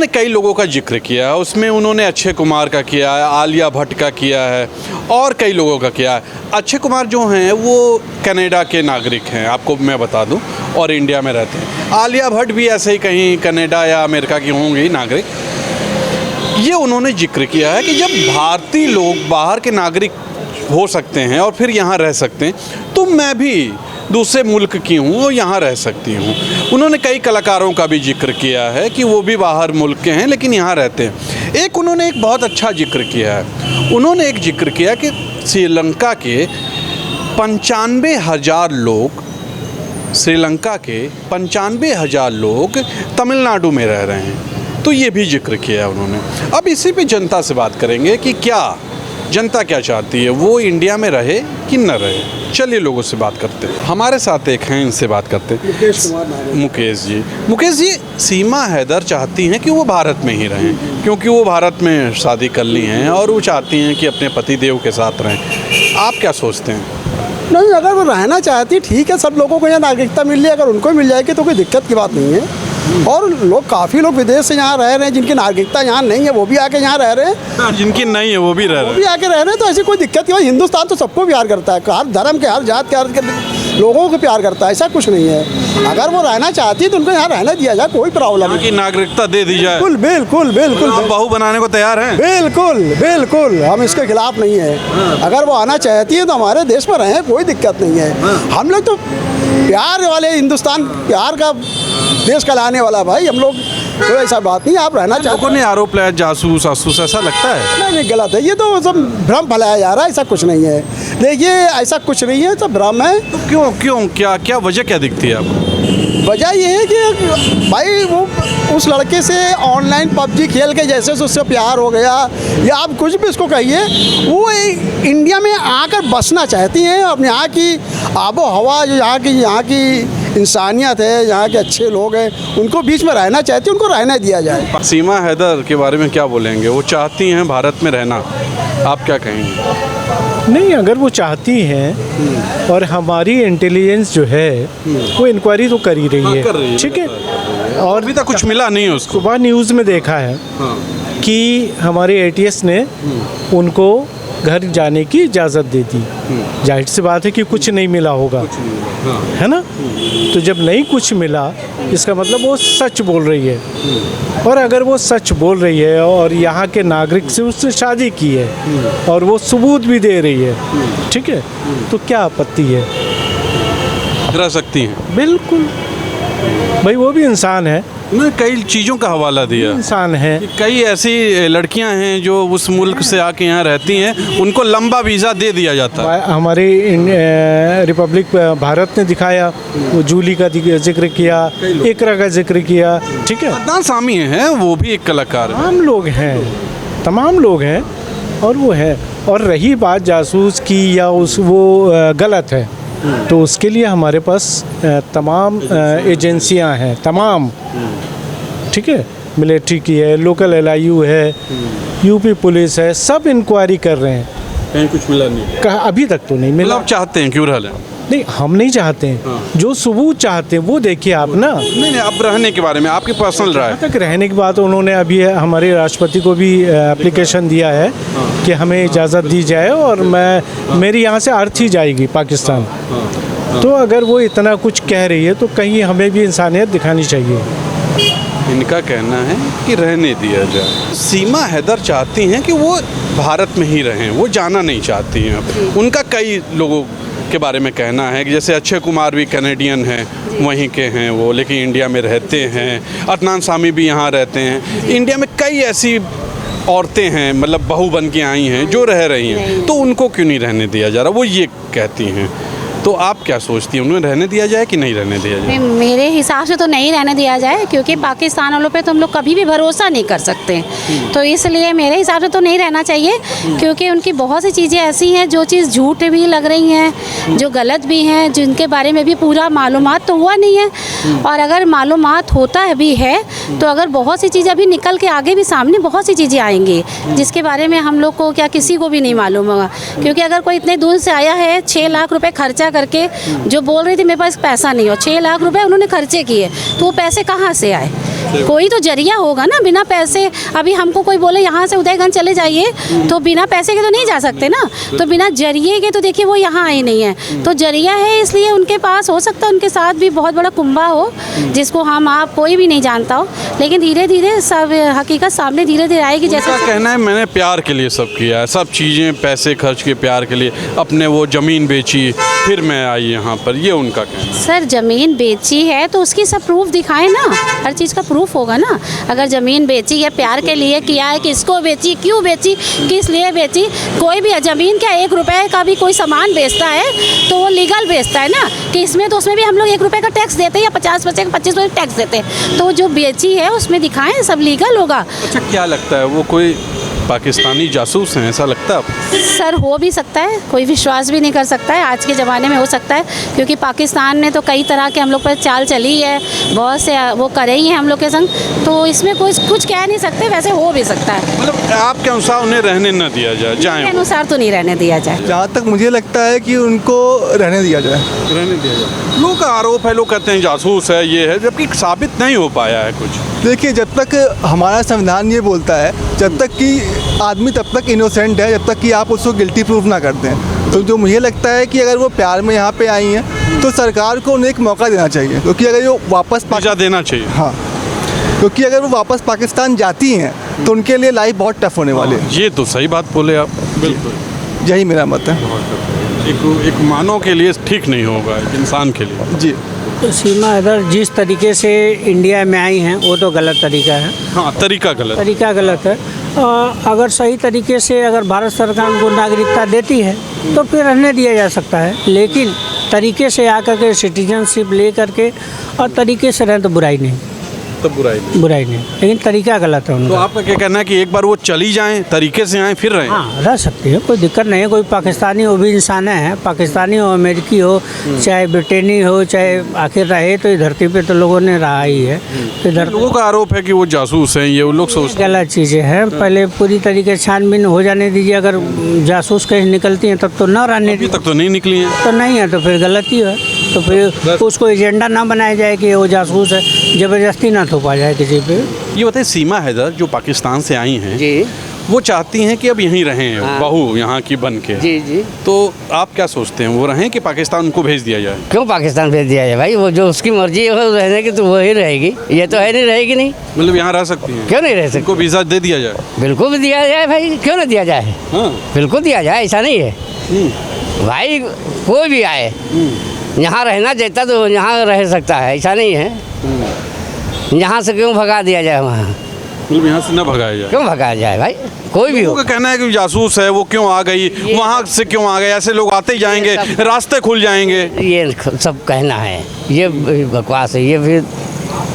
ने कई लोगों का जिक्र किया है, उसमें उन्होंने अक्षय कुमार का किया है, आलिया भट्ट का किया है और कई लोगों का किया है। अक्षय कुमार जो हैं वो कनाडा के नागरिक हैं, आपको मैं बता दूं, और इंडिया में रहते हैं। आलिया भट्ट भी ऐसे ही कहीं कनाडा या अमेरिका की होंगी नागरिक। ये उन्होंने जिक्र किया है कि जब भारतीय लोग बाहर के नागरिक हो सकते हैं और फिर यहाँ रह सकते हैं, तो मैं भी दूसरे मुल्क की हूँ और यहाँ रह सकती हूँ। उन्होंने कई कलाकारों का भी जिक्र किया है कि वो भी बाहर मुल्क के हैं लेकिन यहाँ रहते हैं। उन्होंने एक बहुत अच्छा जिक्र किया है। उन्होंने एक जिक्र किया कि श्रीलंका के 95,000 लोग, श्रीलंका के 95,000 लोग तमिलनाडु में रह रहे हैं। तो ये भी जिक्र किया है उन्होंने। अब इसी पे जनता से बात करेंगे कि क्या जनता क्या चाहती है, वो इंडिया में रहे कि न रहे। चलिए लोगों से बात करते हैं। हमारे साथ एक हैं, इनसे बात करते हैं। मुकेश जी, सीमा हैदर चाहती हैं कि वो भारत में ही रहें क्योंकि वो भारत में शादी कर ली हैं और वो चाहती हैं कि अपने पति देव के साथ रहें। आप क्या सोचते हैं? नहीं, अगर वो रहना चाहती ठीक है, सब लोगों को यहाँ नागरिकता मिल जाए, अगर उनको मिल जाएगी तो कोई दिक्कत की बात नहीं है। और लोग, काफ़ी लोग विदेश से यहाँ रह रहे हैं, जिनकी नागरिकता यहाँ नहीं है वो भी आके यहाँ रह रहे हैं। जिनकी नहीं है वो भी रह रहे हैं, वो भी आके रह रहे हैं। तो ऐसी कोई दिक्कत की बात, हिंदुस्तान तो सबको प्यार करता है, हर धर्म के, हर जात के, हर लोगों को प्यार करता है, ऐसा कुछ नहीं है। अगर वो रहना चाहती है तो उनको यहाँ रहना दिया जाए, कोई प्रॉब्लम नहीं। नागरिकता दे दी जाए। बिल्कुल बिल्कुल बिल्कुल। आप बहू बनाने को तैयार हैं? बिल्कुल बिल्कुल, हम इसके खिलाफ नहीं है। अगर वो आना चाहती है तो हमारे देश में रहें, कोई दिक्कत नहीं है। हम लोग तो प्यार वाले, हिंदुस्तान प्यार का देश कहलाने वाला भाई, हम लोग कोई ऐसा बात नहीं। आप रहना चाहते, लोगों ने आरोप लगाया जासूस आसूस, ऐसा लगता है? नहीं, गलत है। ये तो सब भ्रम फैलाया जा रहा है, ऐसा कुछ नहीं है। देखिए, ऐसा कुछ नहीं है, सब भ्रम है। तो क्यों क्या वजह क्या दिखती है आपको? वजह ये है कि भाई वो उस लड़के से ऑनलाइन पबजी खेल के जैसे से उससे प्यार हो गया, या आप कुछ भी उसको कहिए, वो इंडिया में आकर बसना चाहती हैं। अपने यहाँ की आबो हवा, जो यहाँ की इंसानियत है, यहाँ के अच्छे लोग हैं, उनको बीच में रहना चाहती हैं, उनको रहना दिया जाए। सीमा हैदर के बारे में क्या बोलेंगे? वो चाहती हैं भारत में रहना, आप क्या कहेंगे? नहीं, अगर वो चाहती हैं और हमारी इंटेलिजेंस जो है वो इंक्वायरी तो कर ही रही है, ठीक है। और अभी तक कुछ मिला नहीं है उसको। सुबह न्यूज़ में देखा है कि हमारे एटीएस ने उनको घर जाने की इजाज़त दे दी। जाहिर सी बात है कि कुछ नहीं मिला होगा, है ना। तो जब नहीं कुछ मिला, इसका मतलब वो सच बोल रही है। और अगर वो सच बोल रही है और यहाँ के नागरिक से उससे शादी की है और वो सबूत भी दे रही है, ठीक है, तो क्या आपत्ति है? रह सकती हैं, बिल्कुल भाई, वो भी इंसान है। उन्होंने कई चीज़ों का हवाला दिया। इंसान है। कई ऐसी लड़कियां हैं जो उस मुल्क से आके यहाँ रहती हैं, उनको लंबा वीज़ा दे दिया जाता है। हमारे रिपब्लिक भारत ने दिखाया, वो जूली का जिक्र किया, इकरा का जिक्र किया, ठीक है। अदनान सामी हैं, वो भी एक कलाकार है। तमाम लोग हैं और वो है। और रही बात जासूस की या वो गलत है, तो उसके लिए हमारे पास तमाम एजेंसियां हैं, तमाम, ठीक है। मिलिट्री की है, लोकल LIU है, यूपी पुलिस है, सब इंक्वायरी कर रहे हैं। कहीं कुछ मिला नहीं? अभी तक तो नहीं मिला। आप चाहते हैं क्यों रह लें? नहीं, हम नहीं चाहते हैं। जो सबूत चाहते हैं वो देखिए आप ना। नहीं, अब रहने के बारे में आपकी पर्सनल राय? तक रहने की बात, उन्होंने अभी हमारे राष्ट्रपति को भी एप्लीकेशन दिया है कि हमें इजाज़त दी जाए और मेरी यहाँ से अर्थ ही जाएगी पाकिस्तान। तो अगर वो इतना कुछ कह रही है तो कहीं हमें भी इंसानियत दिखानी चाहिए। इनका कहना है कि रहने दिया जाए। सीमा हैदर चाहती हैं कि वो भारत में ही रहें, वो जाना नहीं चाहती हैं। उनका कई लोगों के बारे में कहना है कि जैसे अक्षय कुमार भी कैनेडियन हैं, वहीं के हैं वो, लेकिन इंडिया में रहते हैं। अदनान सामी भी यहाँ रहते हैं। इंडिया में कई ऐसी औरतें हैं, मतलब बहू बन के आई हैं, जो रह रही हैं, तो उनको क्यों नहीं रहने दिया जा रहा? वो ये कहती हैं। तो आप क्या सोचती हैं, उन्हें रहने दिया जाए कि नहीं रहने दिया जाए? मेरे हिसाब से तो नहीं रहने दिया जाए, क्योंकि पाकिस्तान वालों पे तो हम लोग कभी भी भरोसा नहीं कर सकते। तो इसलिए मेरे हिसाब से तो नहीं रहना चाहिए, क्योंकि उनकी बहुत सी चीज़ें ऐसी हैं जो चीज़ झूठ भी लग रही हैं, जो गलत भी हैं, जिनके बारे में भी पूरा मालूमात तो हुआ नहीं है। और अगर मालूमात होता है भी है तो अगर बहुत सी चीज़ें अभी निकल के आगे भी सामने बहुत सी चीज़ें आएंगी जिसके बारे में हम लोग को क्या किसी को भी नहीं मालूम होगा। क्योंकि अगर कोई इतने दूर से आया है, 6 लाख रुपए खर्चा खर्चा करके, जो बोल रही थी मेरे पास पैसा नहीं हो, 6 लाख रुपए उन्होंने खर्चे किए, तो वो पैसे कहाँ से आए? कोई तो जरिया होगा ना। बिना पैसे, अभी हमको कोई बोले यहाँ से उदयगंज चले जाइए, तो बिना पैसे के तो नहीं जा सकते ना। तो बिना जरिए के तो देखिए वो यहाँ आए नहीं है, तो जरिया है, इसलिए उनके पास हो सकता है उनके साथ भी बहुत बड़ा कुंभा हो जिसको हम आप कोई भी नहीं जानता हो, लेकिन धीरे धीरे सब हकीकत सामने धीरे धीरे आएगी। जैसा कहना है मैंने प्यार के लिए सब किया है, सब चीज़ें पैसे खर्च के प्यार के लिए, अपने वो ज़मीन बेची फिर मैं आई यहाँ पर, ये उनका कहना है। सर ज़मीन बेची है तो उसकी सब प्रूफ दिखाएं ना, हर चीज़ का प्रूफ होगा ना। अगर ज़मीन बेची है, प्यार के लिए किया है, किसको बेची, क्यों बेची, किस लिए बेची। कोई भी ज़मीन क्या 1 रुपए का भी कोई सामान बेचता है तो वो लीगल बेचता है ना, कि इसमें तो उसमें भी हम लोग 1 रुपए का टैक्स देते हैं या 50% 25% टैक्स देते हैं, तो जो बेची है उसमें दिखाएं, सब लीगल होगा। अच्छा, क्या लगता है वो कोई पाकिस्तानी जासूस हैं, ऐसा लगता है आपको? सर हो भी सकता है, कोई विश्वास भी नहीं कर सकता है, आज के ज़माने में हो सकता है, क्योंकि पाकिस्तान में तो कई तरह के हम लोग पर चाल चली है, बहुत से वो करे ही हैं हम लोग के संग, तो इसमें कुछ कह नहीं सकते, वैसे हो भी सकता है। मतलब आपके अनुसार उन्हें रहने न दिया जाए? मेरे अनुसार तो नहीं रहने दिया जाए। जहाँ तक मुझे लगता है कि उनको रहने दिया जाए। रहने दिया जाए। लोग का आरोप है, लोग कहते हैं जासूस है, ये है, जबकि साबित नहीं हो पाया है कुछ। देखिए, जब तक हमारा संविधान ये बोलता है, जब तक कि आदमी तब तक इनोसेंट है, जब तक कि आप उसको गिल्टी प्रूफ ना कर दें। तो जो मुझे लगता है कि अगर वो प्यार में यहाँ पे आई हैं तो सरकार को उन्हें एक मौका देना चाहिए, क्योंकि अगर वो वापस वीज़ा देना चाहिए। हाँ, क्योंकि अगर वो वापस पाकिस्तान जाती हैं तो उनके लिए लाइफ बहुत टफ होने वाली है। ये तो सही बात बोले आप, बिल्कुल यही मेरा मत है। एक मानव के लिए ठीक नहीं होगा, एक इंसान के लिए। जी, तो सीमा हैदर जिस तरीके से इंडिया में आई हैं वो तो गलत तरीका है। हाँ, तरीका गलत है। अगर सही तरीके से अगर भारत सरकार उनको नागरिकता देती है तो फिर रहने दिया जा सकता है, लेकिन तरीके से आकर के सिटीजनशिप ले करके और तरीके से रहें तो बुराई नहीं, लेकिन तरीका गलत है उनका। तो आपका क्या कहना है कि एक बार वो चली जाएं, तरीके से आएं, फिर रहें? हाँ, रह सकती है, कोई दिक्कत नहीं है। कोई पाकिस्तानी हो भी इंसान है, पाकिस्तानी हो, अमेरिकी हो, चाहे ब्रिटेनी हो, चाहे आखिर रहे तो इस धरती पे तो लोगों ने रहा ही है। इधर लोगों का आरोप है कि वो जासूस हैं, ये वो लोग सोचते हैं। गलत चीज़ें हैं, पहले पूरी तरीके से छानबीन हो जाने दीजिए। अगर जासूस कहीं निकलती हैं तब तो न रहने अभी तक तो नहीं निकली हैं। तो नहीं है तो फिर गलती है, तो फिर उसको एजेंडा ना बनाया जाए कि वो जासूस है, ज़बरदस्ती ना थोपा जाए किसी पे। ये बताइए, सीमा हैदर जो पाकिस्तान से आई हैं जी, वो चाहती हैं कि अब यहीं रहें, हाँ। बहू यहाँ की बन के। जी जी। तो आप क्या सोचते हैं, वो रहें कि पाकिस्तान उनको भेज दिया जाए? क्यों पाकिस्तान भेज दिया जाए भाई? वो जो उसकी मर्जी है वो रहने की तो वही रहेगी, ये तो है नहीं रहेगी नहीं। मतलब यहाँ रह सकती हैं? क्यों नहीं रह सकती? उनको वीज़ा दे दिया जाए? बिल्कुल भी दिया जाए भाई, क्यों ना दिया जाए? हाँ। बिल्कुल दिया जाए, ऐसा नहीं है भाई। कोई भी आए यहाँ रहना चाहता तो यहाँ रह सकता है, ऐसा नहीं है। यहाँ से क्यों भगा दिया जाए वहाँ? मतलब यहाँ से न भगाया जाए? क्यों भगाया जाए भाई? कोई भी हो। लोगों का कहना है कि जासूस है, वो क्यों आ गई, वहाँ से क्यों आ गए, ऐसे लोग आते ही जाएंगे, रास्ते खुल जाएंगे। ये सब कहना है, ये बकवास है, ये भी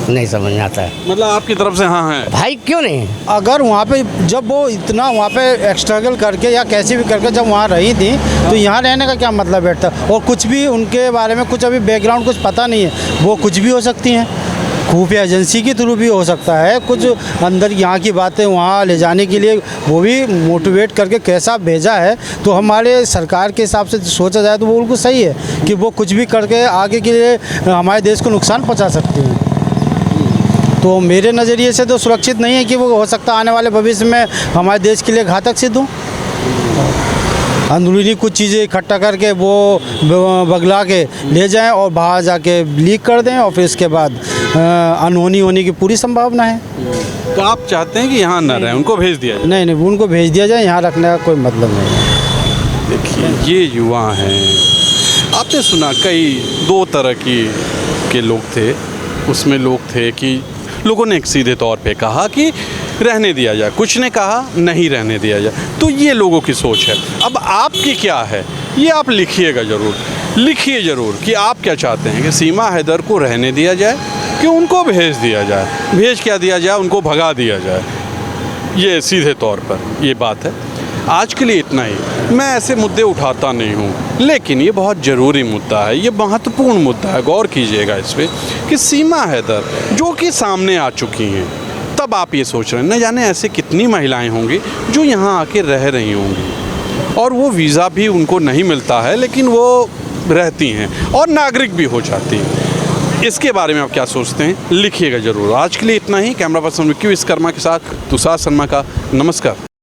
नहीं समझ में आता है। मतलब आपकी तरफ से हाँ है भाई, क्यों नहीं? अगर वहाँ पे जब वो इतना वहाँ पे स्ट्रगल करके या कैसे भी करके जब वहाँ रही थी तो यहाँ रहने का क्या मतलब बैठता? और कुछ भी उनके बारे में कुछ अभी बैकग्राउंड कुछ पता नहीं है, वो कुछ भी हो सकती हैं, खुफिया एजेंसी के थ्रू भी हो सकता है, कुछ अंदर यहाँ की बातें वहाँ ले जाने के लिए वो भी मोटिवेट करके कैसा भेजा है। तो हमारे सरकार के हिसाब से सोचा जाए तो वो बिल्कुल सही है कि वो कुछ भी करके आगे के लिए हमारे देश को नुकसान पहुँचा सकती हैं। तो मेरे नज़रिए से तो सुरक्षित नहीं है कि वो हो सकता आने वाले भविष्य में हमारे देश के लिए घातक सिद्ध हो। अंदरूनी कुछ चीज़ें इकट्ठा करके वो बगला के ले जाएं और बाहर जाके लीक कर दें और फिर इसके बाद अनहोनी होने की पूरी संभावना है। तो आप चाहते हैं कि यहाँ न रहें, उनको भेज दिया जाए? नहीं, उनको भेज दिया जाए, यहाँ रखने का कोई मतलब नहीं है। देखिए, ये युवा हैं, आपने सुना कई 2 तरह के लोग थे। उसमें लोग थे कि लोगों ने एक सीधे तौर पे कहा कि रहने दिया जाए, कुछ ने कहा नहीं रहने दिया जाए। तो ये लोगों की सोच है। अब आपकी क्या है, ये आप लिखिएगा ज़रूर कि आप क्या चाहते हैं, कि सीमा हैदर को रहने दिया जाए कि उनको भेज दिया जाए? भेज क्या दिया जाए, उनको भगा दिया जाए? ये सीधे तौर पर ये बात है। आज के लिए इतना ही। मैं ऐसे मुद्दे उठाता नहीं हूँ, लेकिन ये बहुत ज़रूरी मुद्दा है, ये महत्वपूर्ण मुद्दा है, गौर कीजिएगा इस पर कि सीमा हैदर जो कि सामने आ चुकी हैं, तब आप ये सोच रहे हैं न जाने ऐसे कितनी महिलाएं होंगी जो यहाँ आके रह रही होंगी और वो वीज़ा भी उनको नहीं मिलता है, लेकिन वो रहती हैं और नागरिक भी हो जाती हैं। इसके बारे में आप क्या सोचते हैं, लिखिएगा ज़रूर। आज के लिए इतना ही। कैमरा पर्सन विक्की विश्वकर्मा के साथ तुषार शर्मा का नमस्कार।